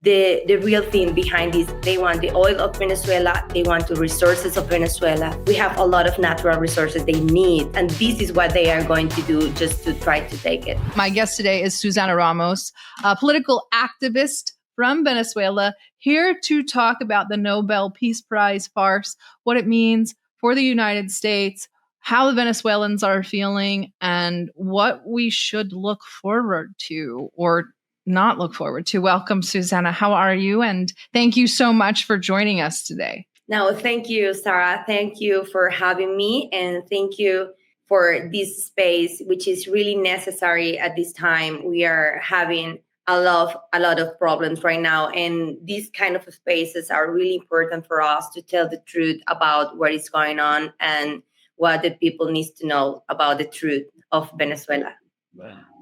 the real thing behind this. They want the oil of Venezuela. They want the resources of Venezuela. We have a lot of natural resources they need. And this is what they are going to do just to try to take it. My guest today is Susana Ramos, a political activist from Venezuela, here to talk about the Nobel Peace Prize farce, what it means for the United States, how the Venezuelans are feeling, and what we should look forward to or not look forward to. Welcome, Susana. How are you? And thank you so much for joining us today. No, thank you, Sarah. Thank you for having me. And thank you for this space, which is really necessary at this time. We are having a lot of problems right now. And these kind of spaces are really important for us to tell the truth about what is going on and what the people need to know about the truth of Venezuela.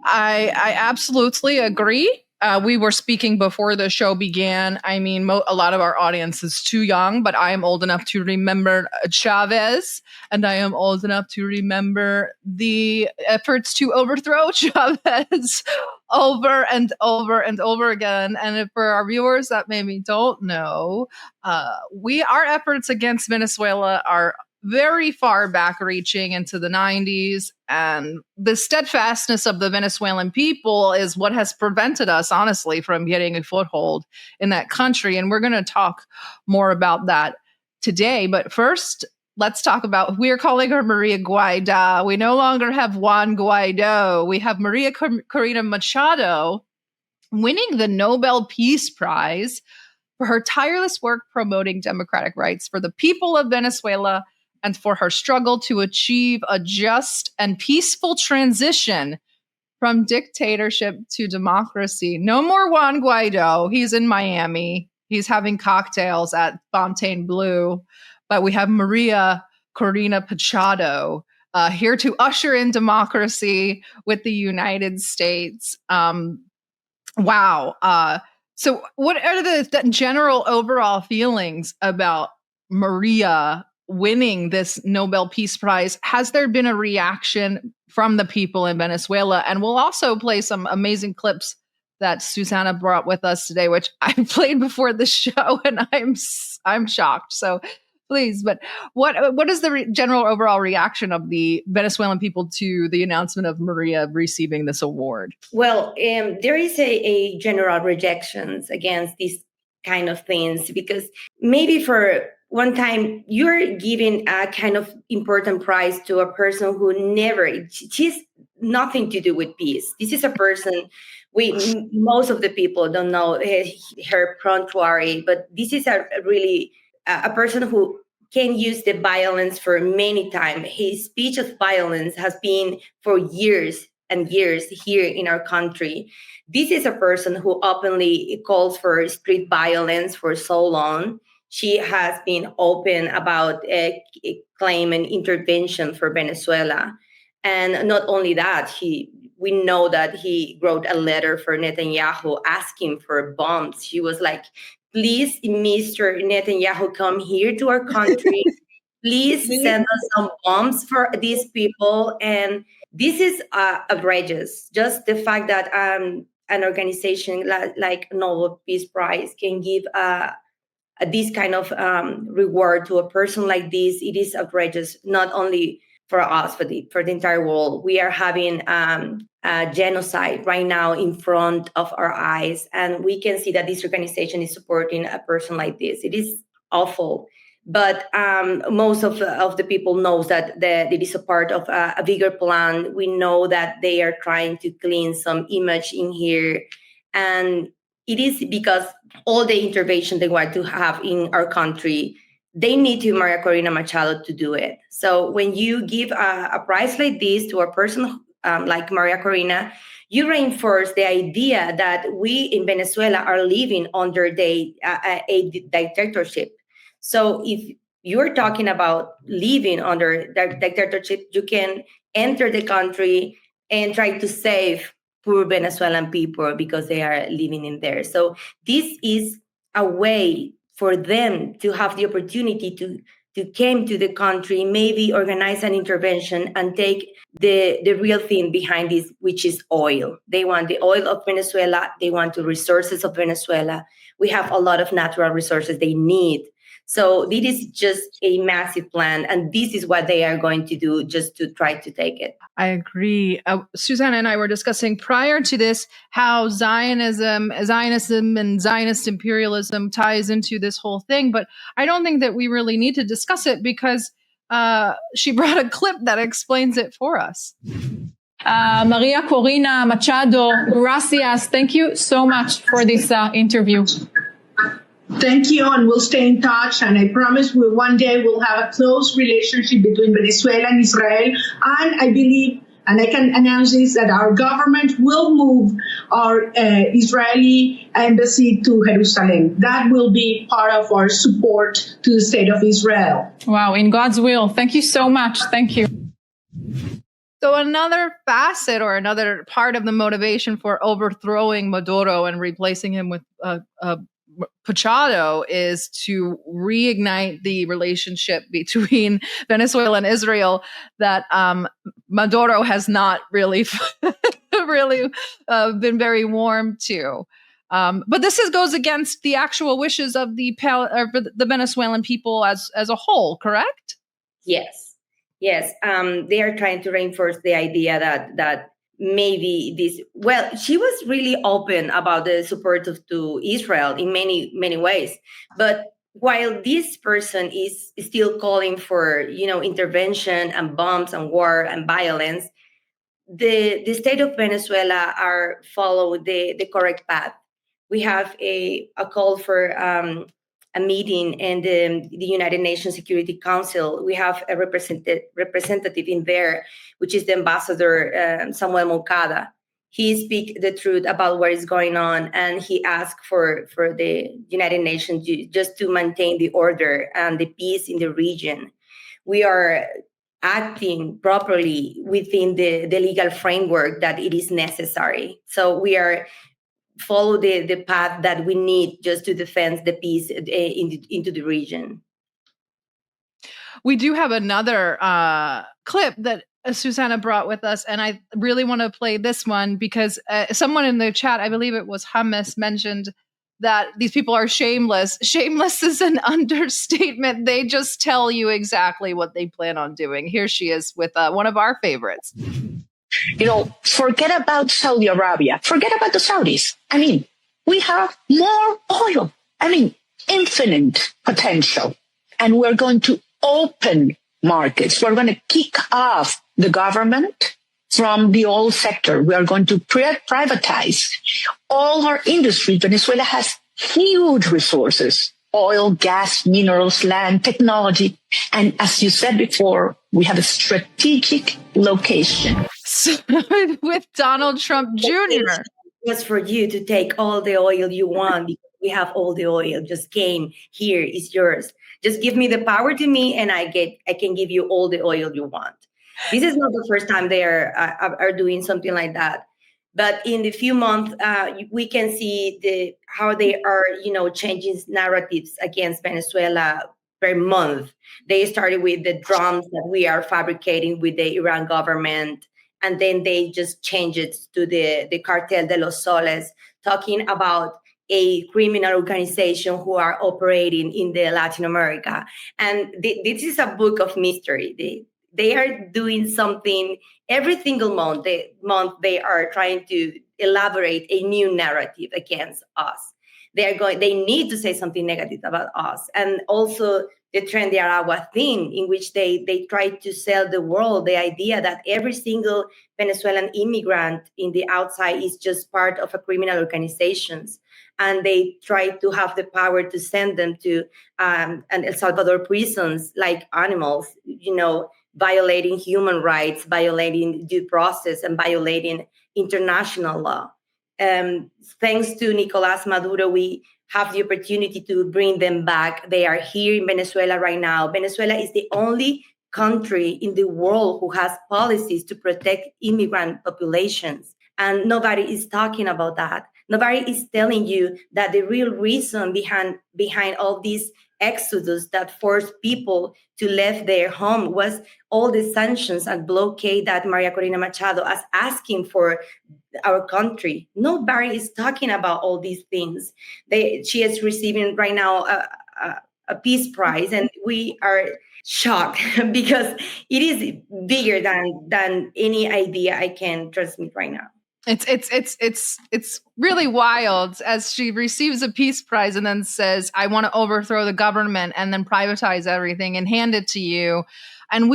I absolutely agree. We were speaking before the show began. I mean, a lot of our audience is too young, but I am old enough to remember Chavez, and I am old enough to remember the efforts to overthrow Chavez over and over and over again. And for our viewers that maybe don't know, our efforts against Venezuela are very far back reaching into the 90s. And the steadfastness of the Venezuelan people is what has prevented us, honestly, from getting a foothold in that country. And we're going to talk more about that today. But first, let's talk about, we are calling her Maria Guaidó. We no longer have Juan Guaidó. We have Maria Corina Machado winning the Nobel Peace Prize for her tireless work promoting democratic rights for the people of Venezuela and for her struggle to achieve a just and peaceful transition from dictatorship to democracy. No more Juan Guaidó. He's in Miami. He's having cocktails at Fontainebleau. But we have Maria Corina Machado here to usher in democracy with the United States. Wow. So what are the general overall feelings about Maria winning this Nobel Peace Prize? Has there been a reaction from the people in Venezuela? And we'll also play some amazing clips that Susana brought with us today, which I played before the show, and I'm shocked. So please, but what is the general overall reaction of the Venezuelan people to the announcement of Maria receiving this award? Well, there is a general rejections against these kind of things, because maybe for one time you're giving a kind of important prize to a person who she's nothing to do with peace. This is a person, most of the people don't know her prontuary, but this is a person who can use the violence for many times. His speech of violence has been for years and years here in our country. This is a person who openly calls for street violence for so long. She has been open about claiming intervention for Venezuela. And not only that, we know that he wrote a letter for Netanyahu asking for bombs. She was like, please, Mr. Netanyahu, come here to our country. Please send us some bombs for these people. And this is outrageous. Just the fact that an organization like Nobel Peace Prize can give this kind of reward to a person like this, it is outrageous, not only for us, but for the entire world. We are having a genocide right now in front of our eyes, and we can see that this organization is supporting a person like this. It is awful. But most of the people knows that it is a part of a bigger plan. We know that they are trying to clean some image in here. And it is because all the intervention they want to have in our country, they need to Maria Corina Machado to do it. So when you give a prize like this to a person like Maria Corina, you reinforce the idea that we in Venezuela are living under a dictatorship. So if you're talking about living under that dictatorship, you can enter the country and try to save poor Venezuelan people because they are living in there. So this is a way for them to have the opportunity to come to the country, maybe organize an intervention and take the real thing behind this, which is oil. They want the oil of Venezuela. They want the resources of Venezuela. We have a lot of natural resources they need. So this is just a massive plan, and this is what they are going to do just to try to take it. I agree. Susana and I were discussing prior to this how Zionism and Zionist imperialism ties into this whole thing, but I don't think that we really need to discuss it because she brought a clip that explains it for us. Maria Corina Machado, gracias. Thank you so much for this interview. Thank you, and we'll stay in touch. And I promise one day we'll have a close relationship between Venezuela and Israel. And I believe, and I can announce this, that our government will move our Israeli embassy to Jerusalem. That will be part of our support to the state of Israel. Wow, in God's will. Thank you so much. Thank you. So another facet or another part of the motivation for overthrowing Maduro and replacing him with Pachado is to reignite the relationship between Venezuela and Israel that Maduro has not really been very warm to. But this goes against the actual wishes of the Venezuelan people as a whole, correct? Yes. They are trying to reinforce the idea that maybe this, well, she was really open about the support to Israel in many ways. But while this person is still calling for, intervention and bombs and war and violence, the state of Venezuela are following the correct path. We have a call for a meeting in the United Nations Security Council. We have a representative in there, which is the ambassador Samuel Moncada. He speaks the truth about what is going on, and he asked for the United Nations just to maintain the order and the peace in the region. We are acting properly within the legal framework that it is necessary. So we are follow the path that we need just to defend the peace into the region. We do have another clip that Susana brought with us, and I really want to play this one because someone in the chat, I believe it was Hummus, mentioned that these people are shameless. Shameless is an understatement. They just tell you exactly what they plan on doing. Here she is with one of our favorites. Forget about Saudi Arabia. Forget about the Saudis. We have more oil. Infinite potential. And we're going to open markets. We're going to kick off the government from the oil sector. We are going to privatize all our industry. Venezuela has huge resources. Oil, gas, minerals, land, technology. And as you said before, we have a strategic location. With Donald Trump Jr. Just for you to take all the oil you want, because we have all the oil. Just came here, is yours. Just give me the power to me, and I can give you all the oil you want. This is not the first time they are doing something like that. But in the few months, we can see how they are, changing narratives against Venezuela per month. They started with the drums that we are fabricating with the Iran government, and then they just changed it to the Cartel de los Soles, talking about a criminal organization who are operating in the Latin America. And this is a book of mystery. They are doing something every single month. They are trying to elaborate a new narrative against us. They need to say something negative about us. And also the Tren de Aragua thing, in which they try to sell the world the idea that every single Venezuelan immigrant in the outside is just part of a criminal organizations. And they try to have the power to send them to El Salvador prisons like animals, violating human rights, violating due process, and violating international law. Thanks to Nicolas Maduro, we have the opportunity to bring them back. They are here in Venezuela right now. Venezuela is the only country in the world who has policies to protect immigrant populations. And nobody is talking about that. Nobody is telling you that the real reason behind all these exodus that forced people to leave their home was all the sanctions and blockade that Maria Corina Machado is asking for our country. Nobody is talking about all these things. She is receiving right now a Peace Prize, and we are shocked because it is bigger than any idea I can transmit right now. It's really wild as she receives a Peace Prize and then says, I want to overthrow the government and then privatize everything and hand it to you. And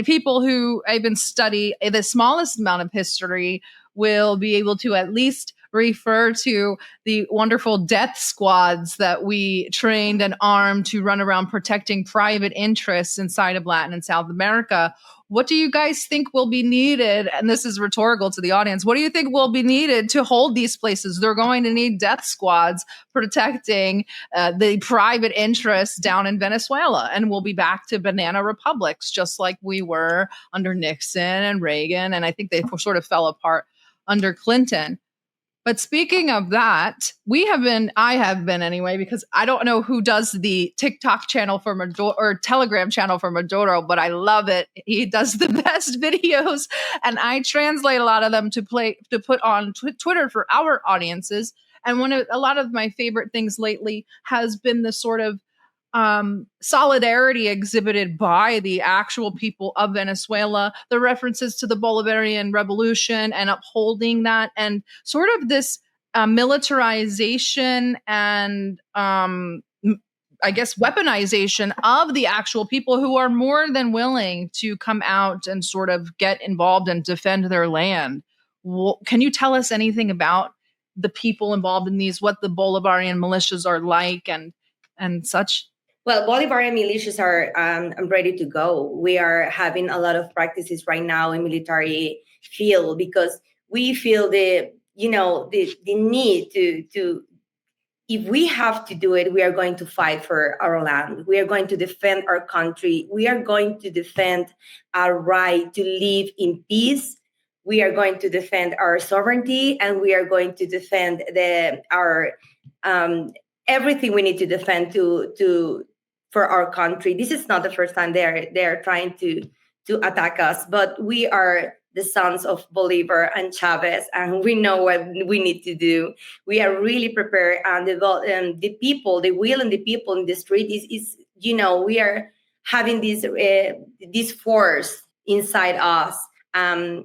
people who even study the smallest amount of history will be able to at least refer to the wonderful death squads that we trained and armed to run around protecting private interests inside of Latin and South America. What do you guys think will be needed? And this is rhetorical to the audience. What do you think will be needed to hold these places? They're going to need death squads protecting the private interests down in Venezuela. And we'll be back to banana republics, just like we were under Nixon and Reagan. And I think they sort of fell apart under Clinton. But speaking of that, I have been anyway, because I don't know who does the TikTok channel for Maduro or Telegram channel for Maduro, but I love it. He does the best videos, and I translate a lot of them to put on Twitter for our audiences. And a lot of my favorite things lately has been the sort of solidarity exhibited by the actual people of Venezuela, the references to the Bolivarian revolution and upholding that, and sort of this militarization and I guess weaponization of the actual people who are more than willing to come out and sort of get involved and defend their land. Can you tell us anything about the people involved in these, what the Bolivarian militias are like and such? Well, Bolivarian militias are ready to go. We are having a lot of practices right now in military field because we feel the need to if we have to do it, we are going to fight for our land. We are going to defend our country. We are going to defend our right to live in peace. We are going to defend our sovereignty, and we are going to defend our everything we need to defend for our country. This is not the first time they're trying to attack us, but we are the sons of Bolivar and Chavez, and we know what we need to do. We are really prepared, and the people, the will and the people in the street is we are having this force inside us, and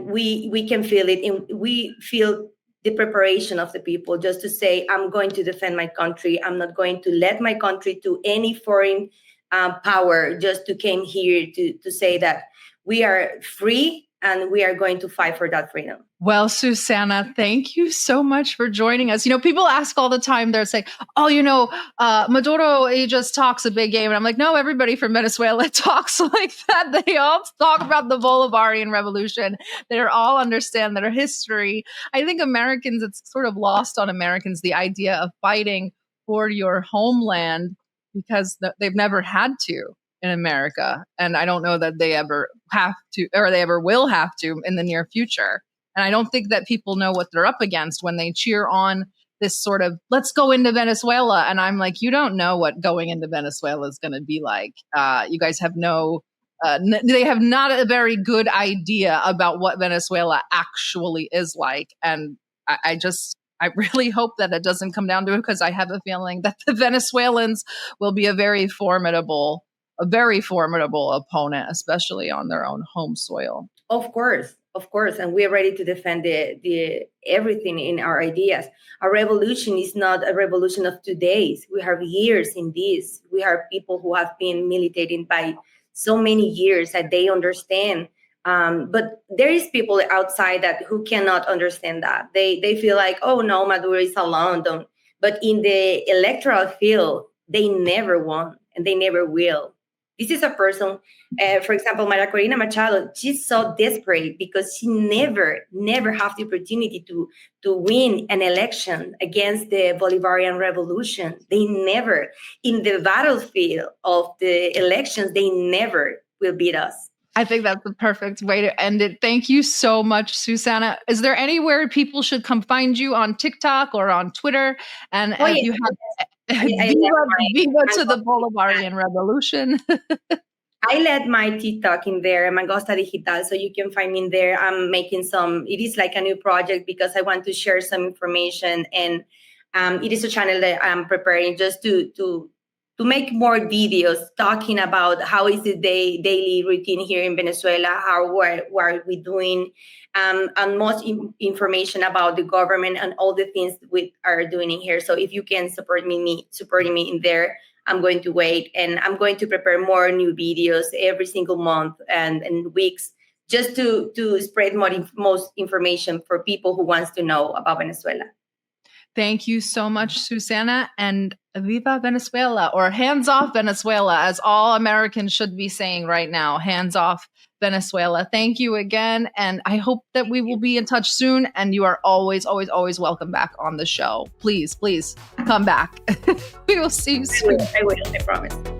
we can feel it. And we feel the preparation of the people just to say, I'm going to defend my country. I'm not going to let my country to any foreign power just to came here to say that we are free and we are going to fight for that freedom. Well, Susana, thank you so much for joining us. People ask all the time, they're saying, Maduro, he just talks a big game. And I'm like, no, everybody from Venezuela talks like that. They all talk about the Bolivarian revolution. They all understand their history. I think Americans, it's sort of lost on Americans, the idea of fighting for your homeland because they've never had to in America. And I don't know that they ever have to, or they ever will have to in the near future. And I don't think that people know what they're up against when they cheer on this sort of, let's go into Venezuela. And I'm like, you don't know what going into Venezuela is going to be like. You guys have they have not a very good idea about what Venezuela actually is like. And I really hope that it doesn't come down to it, because I have a feeling that the Venezuelans will be a very formidable opponent, especially on their own home soil. Of course. And we are ready to defend the everything in our ideas. Our revolution is not a revolution of 2 days. We have years in this. We are people who have been militating by so many years that they understand. But there is people outside who cannot understand that. They feel like, oh no, Maduro is alone. But in the electoral field, they never won and they never will. This is a person, for example, Maria Corina Machado, she's so desperate because she never had the opportunity to win an election against the Bolivarian revolution. They never, in the battlefield of the elections, they never will beat us. I think that's the perfect way to end it. Thank you so much, Susana. Is there anywhere people should come find you on TikTok or on Twitter? And if you have Viva to the Bolivarian Revolution. I let my TikTok in there, Mangosta Digital, so you can find me in there. I'm making it is like a new project because I want to share some information, and it is a channel that I'm preparing just to make more videos talking about how is the daily routine here in Venezuela, what are we doing, and most information about the government and all the things we are doing in here. So if you can supporting me in there, I'm going to wait, and I'm going to prepare more new videos every single month and weeks, just to spread most information for people who wants to know about Venezuela. Thank you so much, Susana, and Viva Venezuela, or hands off Venezuela, as all Americans should be saying right now, hands off Venezuela. Thank you again. And I hope that we will be in touch soon. And you are always, always, always welcome back on the show. Please, please come back. We will see you soon. I will, I promise.